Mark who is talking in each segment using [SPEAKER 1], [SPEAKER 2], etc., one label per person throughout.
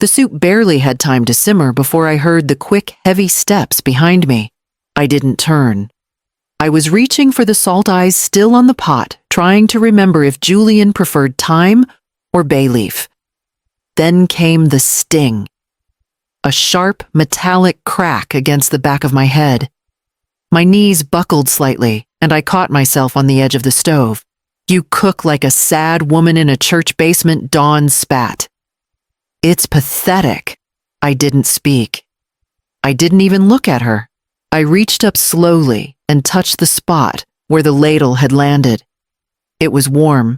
[SPEAKER 1] The soup barely had time to simmer before I heard the quick, heavy steps behind me. I didn't turn. I was reaching for the salt eyes still on the pot, trying to remember if Julian preferred thyme or bay leaf. Then came the sting. A sharp, metallic crack against the back of my head. My knees buckled slightly, and I caught myself on the edge of the stove. "You cook like a sad woman in a church basement," Dawn spat. "It's pathetic." I didn't speak. I didn't even look at her. I reached up slowly and touched the spot where the ladle had landed. It was warm.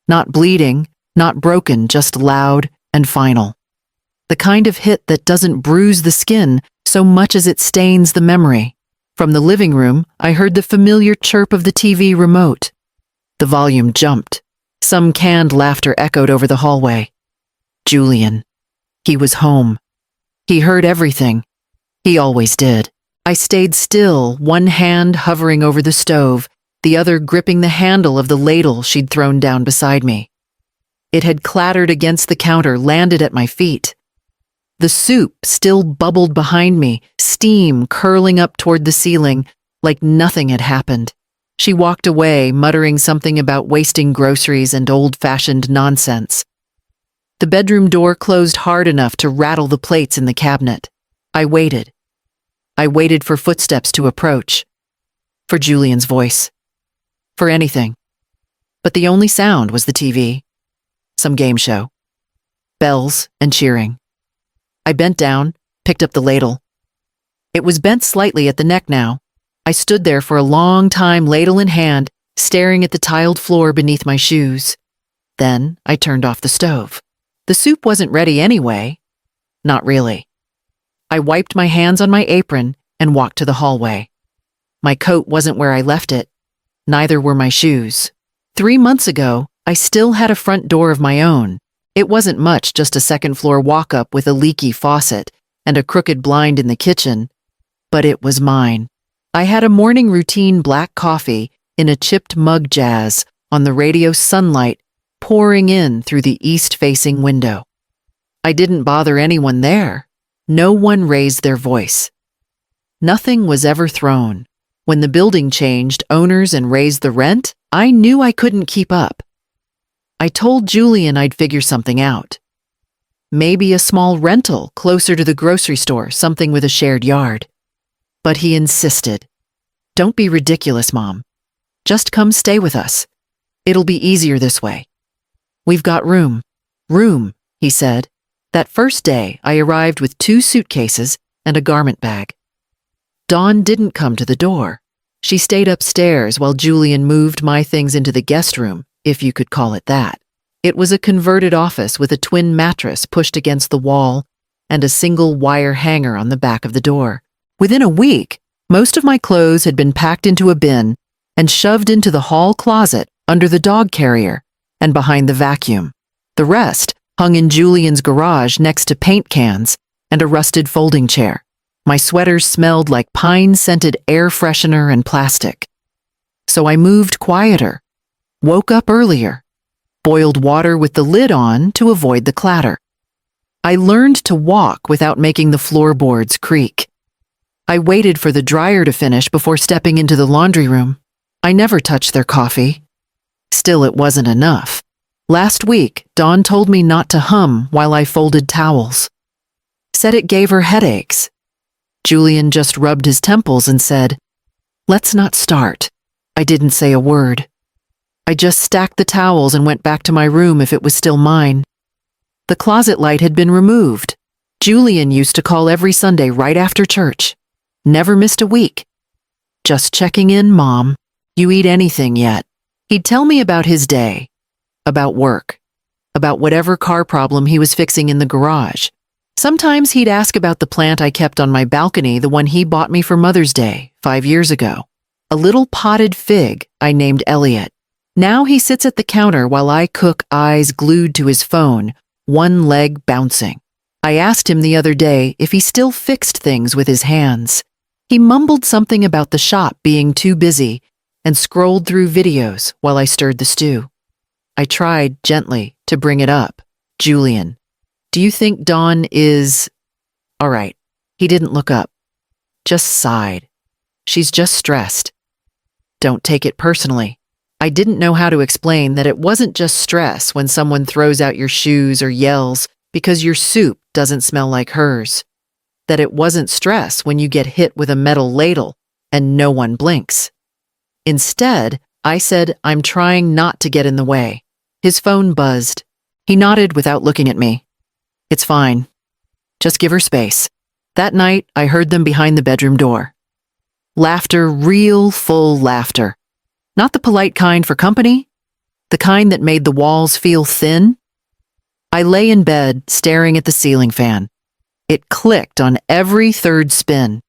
[SPEAKER 1] Not bleeding, not broken, just loud and final. The kind of hit that doesn't bruise the skin so much as it stains the memory. From the living room, I heard the familiar chirp of the TV remote. The volume jumped. Some canned laughter echoed over the hallway. Julian. He was home. He heard everything. He always did. I stayed still, one hand hovering over the stove, the other gripping the handle of the ladle she'd thrown down beside me. It had clattered against the counter, landed at my feet. The soup still bubbled behind me, steam curling up toward the ceiling, like nothing had happened. She walked away, muttering something about wasting groceries and old-fashioned nonsense. The bedroom door closed hard enough to rattle the plates in the cabinet. I waited. I waited for footsteps to approach. For Julian's voice. For anything. But the only sound was the TV. Some game show. Bells and cheering. I bent down, picked up the ladle. It was bent slightly at the neck now. I stood there for a long time, ladle in hand, staring at the tiled floor beneath my shoes. Then I turned off the stove. The soup wasn't ready anyway. Not really. I wiped my hands on my apron and walked to the hallway. My coat wasn't where I left it. Neither were my shoes. 3 months ago, I still had a front door of my own. It wasn't much, just a second-floor walk-up with a leaky faucet and a crooked blind in the kitchen, but it was mine. I had a morning routine black coffee in a chipped mug jazz on the radio, sunlight pouring in through the east-facing window. I didn't bother anyone there. No one raised their voice. Nothing was ever thrown. When the building changed owners and raised the rent, I knew I couldn't keep up. I told Julian I'd figure something out. Maybe a small rental closer to the grocery store, something with a shared yard. But he insisted. "Don't be ridiculous, Mom. Just come stay with us. It'll be easier this way. We've got room." "Room," he said. That first day, I arrived with 2 suitcases and a garment bag. Dawn didn't come to the door. She stayed upstairs while Julian moved my things into the guest room, if you could call it that. It was a converted office with a twin mattress pushed against the wall and a single wire hanger on the back of the door. Within a week, most of my clothes had been packed into a bin and shoved into the hall closet under the dog carrier and behind the vacuum. The rest hung in Julian's garage next to paint cans and a rusted folding chair. My sweaters smelled like pine-scented air freshener and plastic. So I moved quieter, woke up earlier, boiled water with the lid on to avoid the clatter. I learned to walk without making the floorboards creak. I waited for the dryer to finish before stepping into the laundry room. I never touched their coffee. Still, it wasn't enough. Last week, Dawn told me not to hum while I folded towels. Said it gave her headaches. Julian just rubbed his temples and said, "Let's not start." I didn't say a word. I just stacked the towels and went back to my room if it was still mine. The closet light had been removed. Julian used to call every Sunday right after church. Never missed a week. "Just checking in, Mom. You eat anything yet?" He'd tell me about his day, about work, about whatever car problem he was fixing in the garage. Sometimes he'd ask about the plant I kept on my balcony, the one he bought me for Mother's Day 5 years ago. A little potted fig I named Elliot. Now he sits at the counter while I cook, eyes glued to his phone, one leg bouncing. I asked him the other day if he still fixed things with his hands. He mumbled something about the shop being too busy and scrolled through videos while I stirred the stew. I tried, gently, to bring it up. "Julian, Do you think Dawn is... All right. He didn't look up. Just sighed. She's just stressed. Don't take it personally. I didn't know how to explain that it wasn't just stress when someone throws out your shoes or yells because your soup doesn't smell like hers. That it wasn't stress when you get hit with a metal ladle and no one blinks. Instead, I said, I'm trying not to get in the way. His phone buzzed. He nodded without looking at me. It's fine. Just give her space. That night, I heard them behind the bedroom door. Laughter, real, full laughter. Not the polite kind for company, the kind that made the walls feel thin. I lay in bed, staring at the ceiling fan. It clicked on every third spin.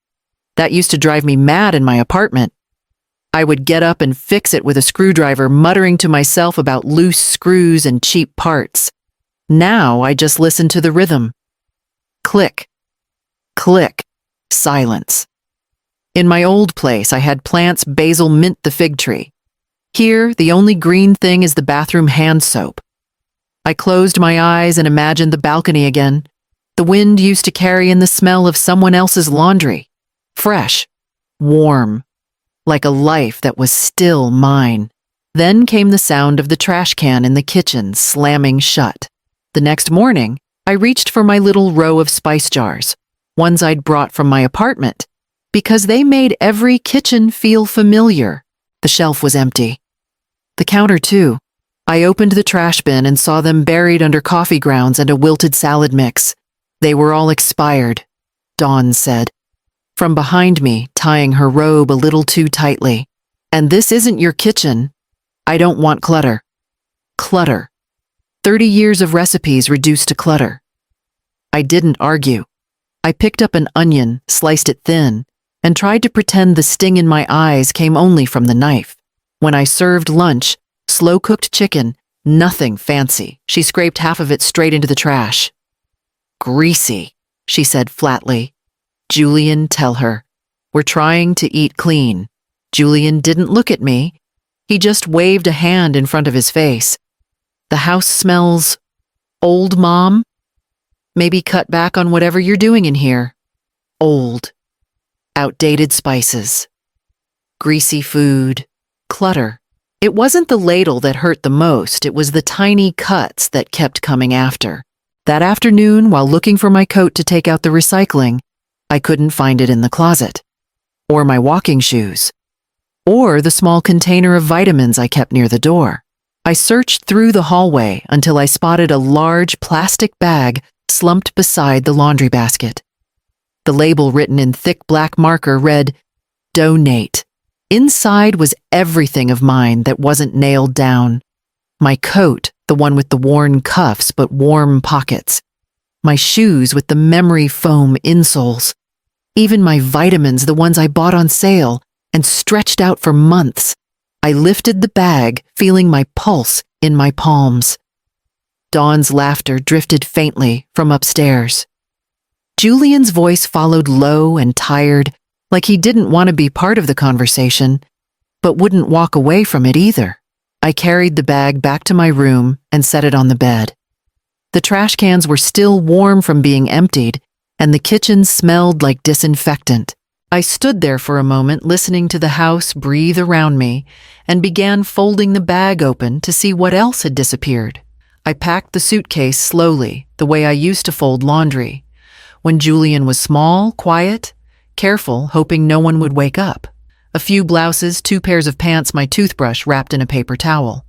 [SPEAKER 1] That used to drive me mad in my apartment. I would get up and fix it with a screwdriver, muttering to myself about loose screws and cheap parts. Now I just listen to the rhythm. Click, click, silence. In my old place, I had plants basil mint the fig tree. Here, the only green thing is the bathroom hand soap. I closed my eyes and imagined the balcony again. The wind used to carry in the smell of someone else's laundry. Fresh, warm, like a life that was still mine. Then came the sound of the trash can in the kitchen slamming shut. The next morning, I reached for my little row of spice jars, ones I'd brought from my apartment, because they made every kitchen feel familiar. The shelf was empty. The counter, too. I opened the trash bin and saw them buried under coffee grounds and a wilted salad mix. They were all expired, Dawn said, from behind me, tying her robe a little too tightly. And this isn't your kitchen. I don't want clutter. Clutter. 30 years of recipes reduced to clutter. I didn't argue. I picked up an onion, sliced it thin, and tried to pretend the sting in my eyes came only from the knife. When I served lunch, slow-cooked chicken, nothing fancy, she scraped half of it straight into the trash. Greasy, she said flatly. Julian, tell her. We're trying to eat clean. Julian didn't look at me. He just waved a hand in front of his face. The house smells old, Mom. Maybe cut back on whatever you're doing in here. Old. Outdated spices. Greasy food. Clutter. It wasn't the ladle that hurt the most, it was the tiny cuts that kept coming after. That afternoon, while looking for my coat to take out the recycling, I couldn't find it in the closet. Or my walking shoes. Or the small container of vitamins I kept near the door. I searched through the hallway until I spotted a large plastic bag slumped beside the laundry basket. The label written in thick black marker read, "Donate." Inside was everything of mine that wasn't nailed down. My coat, the one with the worn cuffs but warm pockets. My shoes with the memory foam insoles. Even my vitamins, the ones I bought on sale and stretched out for months. I lifted the bag, feeling my pulse in my palms. Dawn's laughter drifted faintly from upstairs. Julian's voice followed low and tired, like he didn't want to be part of the conversation, but wouldn't walk away from it either. I carried the bag back to my room and set it on the bed. The trash cans were still warm from being emptied, and the kitchen smelled like disinfectant. I stood there for a moment, listening to the house breathe around me, and began folding the bag open to see what else had disappeared. I packed the suitcase slowly, the way I used to fold laundry. When Julian was small, quiet, careful, hoping no one would wake up. A few blouses, 2 pairs of pants, my toothbrush wrapped in a paper towel.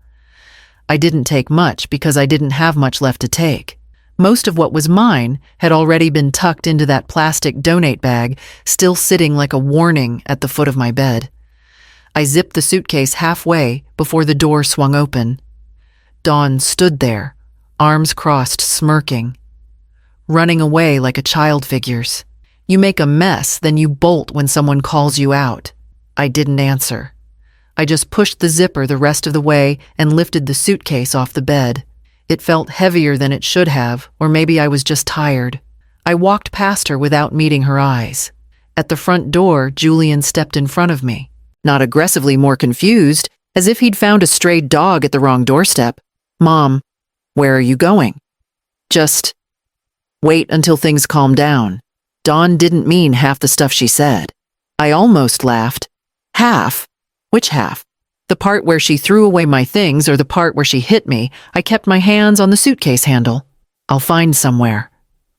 [SPEAKER 1] I didn't take much because I didn't have much left to take. Most of what was mine had already been tucked into that plastic donate bag, still sitting like a warning at the foot of my bed. I zipped the suitcase halfway before the door swung open. Dawn stood there, arms crossed, smirking. Running away like a child figures. You make a mess, then you bolt when someone calls you out. I didn't answer. I just pushed the zipper the rest of the way and lifted the suitcase off the bed. It felt heavier than it should have, or maybe I was just tired. I walked past her without meeting her eyes. At the front door, Julian stepped in front of me, not aggressively, more confused, as if he'd found a stray dog at the wrong doorstep. "Mom, where are you going?" "Just..." Wait until things calm down. Dawn didn't mean half the stuff she said. I almost laughed. Half? Which half? The part where she threw away my things or the part where she hit me? I kept my hands on the suitcase handle. I'll find somewhere,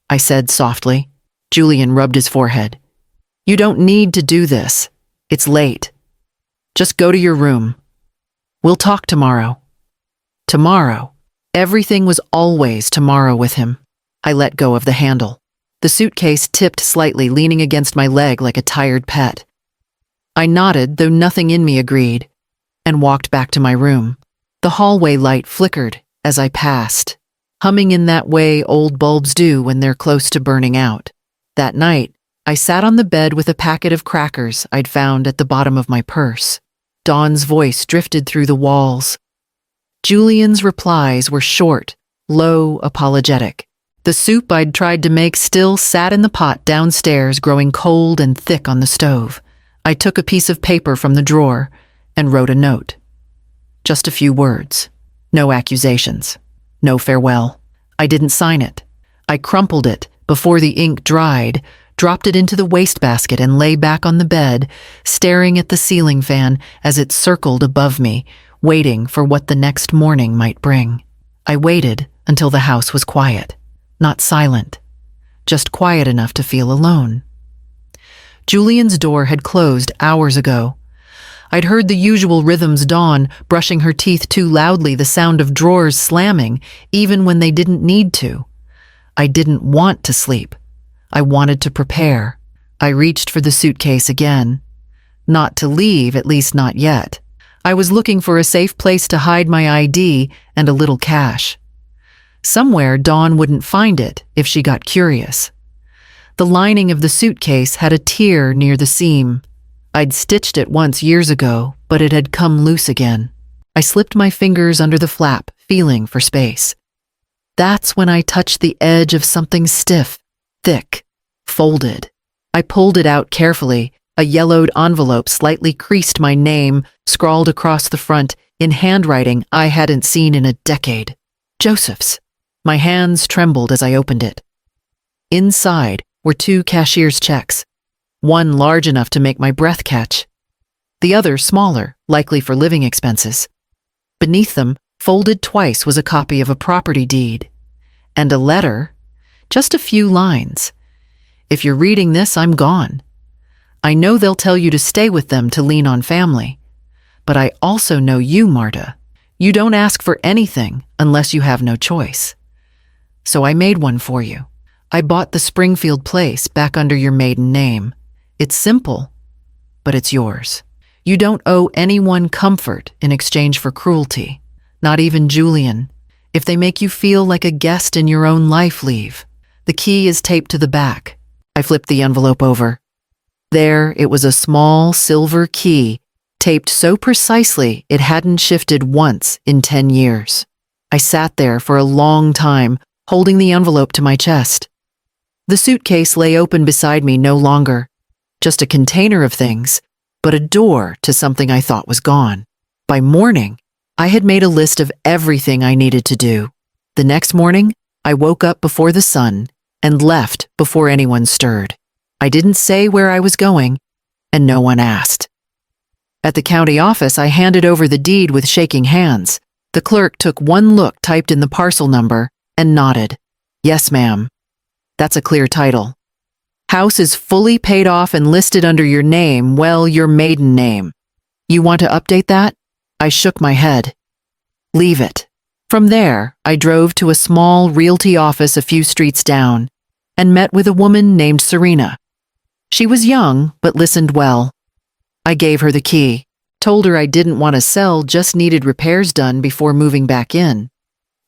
[SPEAKER 1] I said softly. Julian rubbed his forehead. You don't need to do this. It's late. Just go to your room. We'll talk tomorrow. Tomorrow. Everything was always tomorrow with him. I let go of the handle. The suitcase tipped slightly, leaning against my leg like a tired pet. I nodded, though nothing in me agreed, and walked back to my room. The hallway light flickered as I passed, humming in that way old bulbs do when they're close to burning out. That night, I sat on the bed with a packet of crackers I'd found at the bottom of my purse. Dawn's voice drifted through the walls. Julian's replies were short, low, apologetic. The soup I'd tried to make still sat in the pot downstairs, growing cold and thick on the stove. I took a piece of paper from the drawer and wrote a note. Just a few words. No accusations. No farewell. I didn't sign it. I crumpled it before the ink dried, dropped it into the wastebasket, and lay back on the bed, staring at the ceiling fan as it circled above me, waiting for what the next morning might bring. I waited until the house was quiet. Not silent, just quiet enough to feel alone. Julian's door had closed hours ago. I'd heard the usual rhythms: Dawn brushing her teeth too loudly, the sound of drawers slamming, even when they didn't need to. I didn't want to sleep. I wanted to prepare. I reached for the suitcase again. Not to leave, at least not yet. I was looking for a safe place to hide my ID and a little cash. Somewhere Dawn wouldn't find it if she got curious. The lining of the suitcase had a tear near the seam. I'd stitched it once years ago, but it had come loose again. I slipped my fingers under the flap, feeling for space. That's when I touched the edge of something stiff, thick, folded. I pulled it out carefully. A yellowed envelope, slightly creased, my name scrawled across the front in handwriting I hadn't seen in a decade. Joseph's. My hands trembled as I opened it. Inside were 2 cashier's checks, one large enough to make my breath catch, the other smaller, likely for living expenses. Beneath them, folded twice, was a copy of a property deed, and a letter, just a few lines. If you're reading this, I'm gone. I know they'll tell you to stay with them to lean on family, but I also know you, Marta. You don't ask for anything unless you have no choice. So I made one for you. I bought the Springfield place back under your maiden name. It's simple, but it's yours. You don't owe anyone comfort in exchange for cruelty, not even Julian. If they make you feel like a guest in your own life, leave. The key is taped to the back. I flipped the envelope over. There, it was a small silver key, taped so precisely it hadn't shifted once in 10 years. I sat there for a long time, holding the envelope to my chest. The suitcase lay open beside me, no longer just a container of things, but a door to something I thought was gone. By morning, I had made a list of everything I needed to do. The next morning, I woke up before the sun and left before anyone stirred. I didn't say where I was going, and no one asked. At the county office, I handed over the deed with shaking hands. The clerk took one look, typed in the parcel number, and nodded. Yes, ma'am. That's a clear title. House is fully paid off and listed under your name, well, your maiden name. You want to update that? I shook my head. Leave it. From there, I drove to a small realty office a few streets down and met with a woman named Serena. She was young, but listened well. I gave her the key, told her I didn't want to sell, just needed repairs done before moving back in.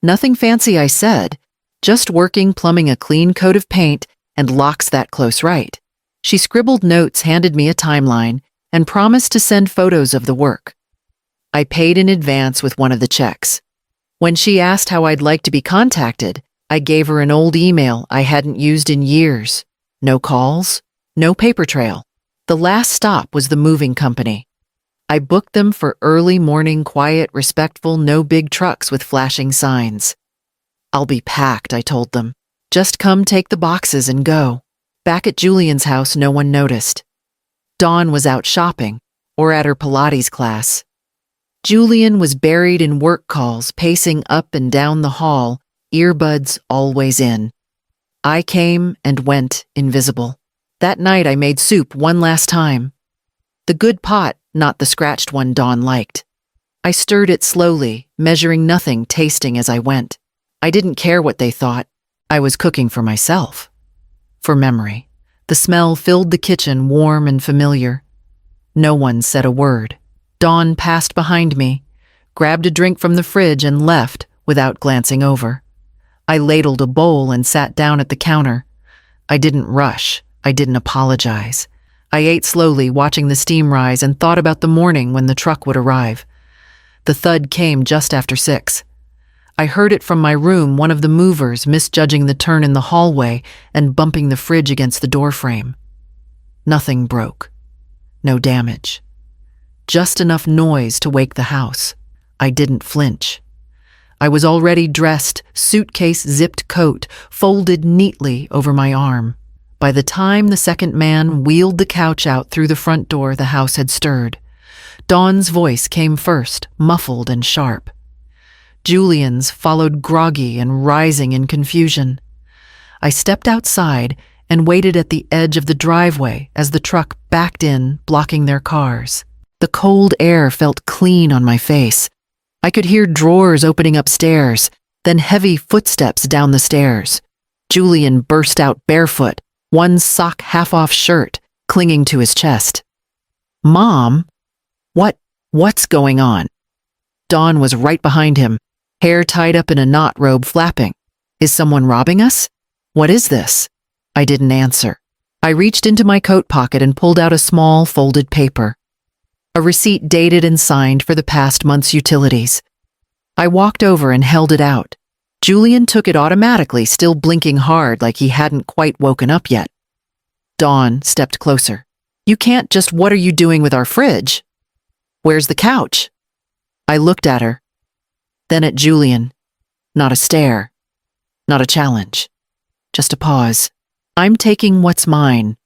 [SPEAKER 1] Nothing fancy, I said, just working, plumbing, a clean coat of paint, and locks that close right. She scribbled notes, handed me a timeline, and promised to send photos of the work. I paid in advance with one of the checks. When she asked how I'd like to be contacted, I gave her an old email I hadn't used in years. No calls, no paper trail. The last stop was the moving company. I booked them for early morning, quiet, respectful, no big trucks with flashing signs. I'll be packed, I told them. Just come take the boxes and go. Back at Julian's house, no one noticed. Dawn was out shopping or at her Pilates class. Julian was buried in work calls, pacing up and down the hall, earbuds always in. I came and went invisible. That night I made soup one last time. The good pot, not the scratched one Dawn liked. I stirred it slowly, measuring nothing, tasting as I went. I didn't care what they thought. I was cooking for myself. For memory. The smell filled the kitchen, warm and familiar. No one said a word. Dawn passed behind me, grabbed a drink from the fridge and left without glancing over. I ladled a bowl and sat down at the counter. I didn't rush. I didn't apologize. I ate slowly, watching the steam rise, and thought about the morning when the truck would arrive. The thud came just after 6. I heard it from my room, one of the movers misjudging the turn in the hallway and bumping the fridge against the doorframe. Nothing broke. No damage. Just enough noise to wake the house. I didn't flinch. I was already dressed, suitcase zipped coat, folded neatly over my arm. By the time the second man wheeled the couch out through the front door, the house had stirred. Dawn's voice came first, muffled and sharp. Julian's followed, groggy and rising in confusion. I stepped outside and waited at the edge of the driveway as the truck backed in, blocking their cars. The cold air felt clean on my face. I could hear drawers opening upstairs, then heavy footsteps down the stairs. Julian burst out barefoot, one sock half-off shirt clinging to his chest. "Mom? What's going on?" Dawn was right behind him, hair tied up in a knot, robe flapping. "Is someone robbing us? What is this?" I didn't answer. I reached into my coat pocket and pulled out a small folded paper. A receipt dated and signed for the past month's utilities. I walked over and held it out. Julian took it automatically, still blinking hard like he hadn't quite woken up yet. Dawn stepped closer. "You can't just— What are you doing with our fridge? Where's the couch?" I looked at her, then at Julian. Not a stare, not a challenge, just a pause. "I'm taking what's mine,"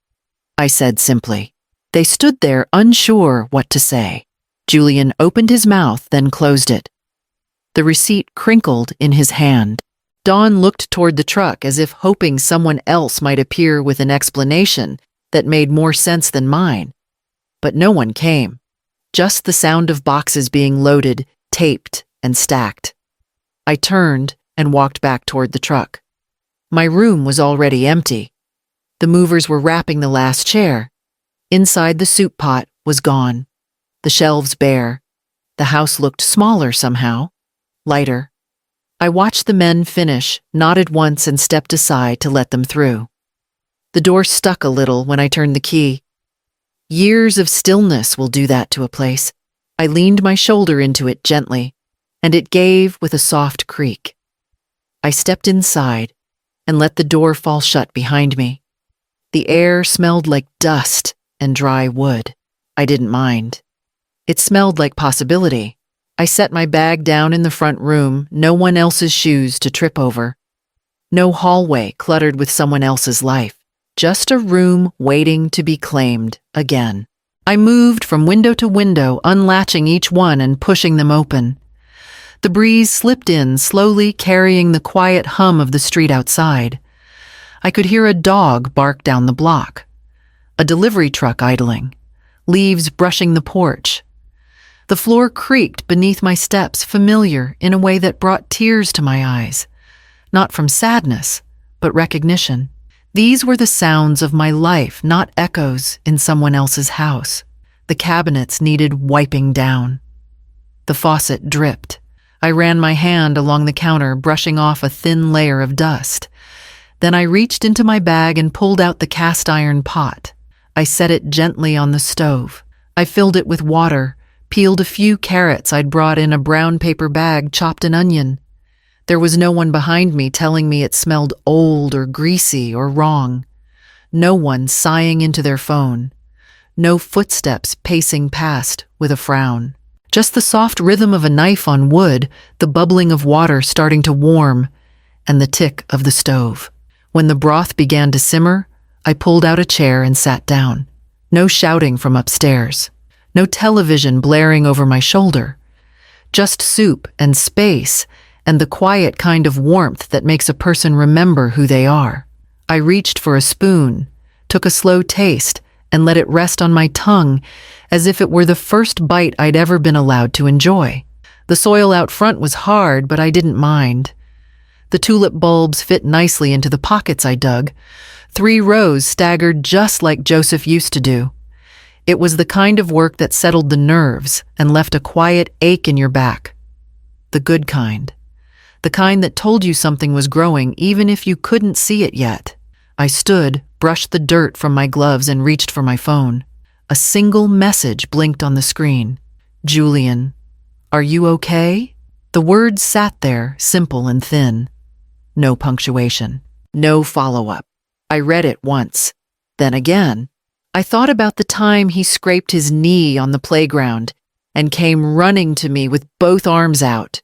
[SPEAKER 1] I said simply. They stood there, unsure what to say. Julian opened his mouth, then closed it. The receipt crinkled in his hand. Dawn looked toward the truck as if hoping someone else might appear with an explanation that made more sense than mine. But no one came. Just the sound of boxes being loaded, taped, and stacked. I turned and walked back toward the truck. My room was already empty. The movers were wrapping the last chair. Inside, the soup pot was gone. The shelves bare. The house looked smaller somehow. Lighter. I watched the men finish, nodded once and stepped aside to let them through. The door stuck a little when I turned the key. Years of stillness will do that to a place. I leaned my shoulder into it gently, and it gave with a soft creak. I stepped inside and let the door fall shut behind me. The air smelled like dust and dry wood. I didn't mind. It smelled like possibility. I set my bag down in the front room, no one else's shoes to trip over. No hallway cluttered with someone else's life. Just a room waiting to be claimed again. I moved from window to window, unlatching each one and pushing them open. The breeze slipped in, slowly carrying the quiet hum of the street outside. I could hear a dog bark down the block. A delivery truck idling. Leaves brushing the porch. The floor creaked beneath my steps, familiar in a way that brought tears to my eyes. Not from sadness, but recognition. These were the sounds of my life, not echoes in someone else's house. The cabinets needed wiping down. The faucet dripped. I ran my hand along the counter, brushing off a thin layer of dust. Then I reached into my bag and pulled out the cast iron pot. I set it gently on the stove. I filled it with water, peeled a few carrots I'd brought in a brown paper bag, chopped an onion. There was no one behind me telling me it smelled old or greasy or wrong. No one sighing into their phone. No footsteps pacing past with a frown. Just the soft rhythm of a knife on wood, the bubbling of water starting to warm, and the tick of the stove. When the broth began to simmer, I pulled out a chair and sat down. No shouting from upstairs. No television blaring over my shoulder. Just soup and space and the quiet kind of warmth that makes a person remember who they are. I reached for a spoon, took a slow taste, and let it rest on my tongue as if it were the first bite I'd ever been allowed to enjoy. The soil out front was hard, but I didn't mind. The tulip bulbs fit nicely into the pockets I dug. 3 rows staggered just like Joseph used to do. It was the kind of work that settled the nerves and left a quiet ache in your back. The good kind. The kind that told you something was growing even if you couldn't see it yet. I stood, brushed the dirt from my gloves, and reached for my phone. A single message blinked on the screen. Julian, are you okay? The words sat there, simple and thin. No punctuation. No follow-up. I read it once. Then again. I thought about the time he scraped his knee on the playground and came running to me with both arms out.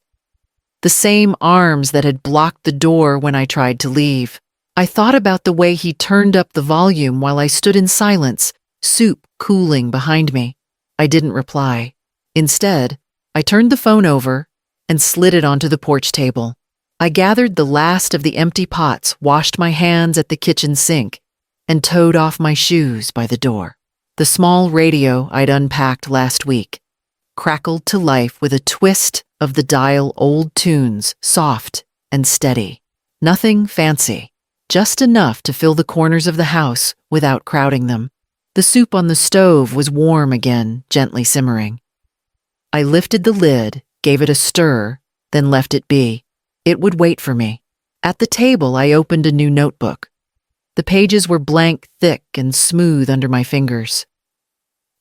[SPEAKER 1] The same arms that had blocked the door when I tried to leave. I thought about the way he turned up the volume while I stood in silence, soup cooling behind me. I didn't reply. Instead, I turned the phone over and slid it onto the porch table. I gathered the last of the empty pots, washed my hands at the kitchen sink, and towed off my shoes by the door. The small radio I'd unpacked last week crackled to life with a twist of the dial old tunes, soft and steady. Nothing fancy, just enough to fill the corners of the house without crowding them. The soup on the stove was warm again, gently simmering. I lifted the lid, gave it a stir, then left it be. It would wait for me. At the table, I opened a new notebook. The pages were blank, thick, and smooth under my fingers.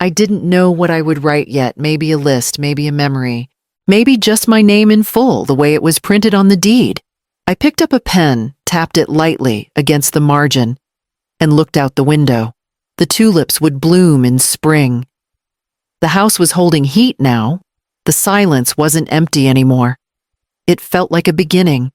[SPEAKER 1] I didn't know what I would write yet, maybe a list, maybe a memory, maybe just my name in full, the way it was printed on the deed. I picked up a pen, tapped it lightly against the margin, and looked out the window. The tulips would bloom in spring. The house was holding heat now. The silence wasn't empty anymore. It felt like a beginning,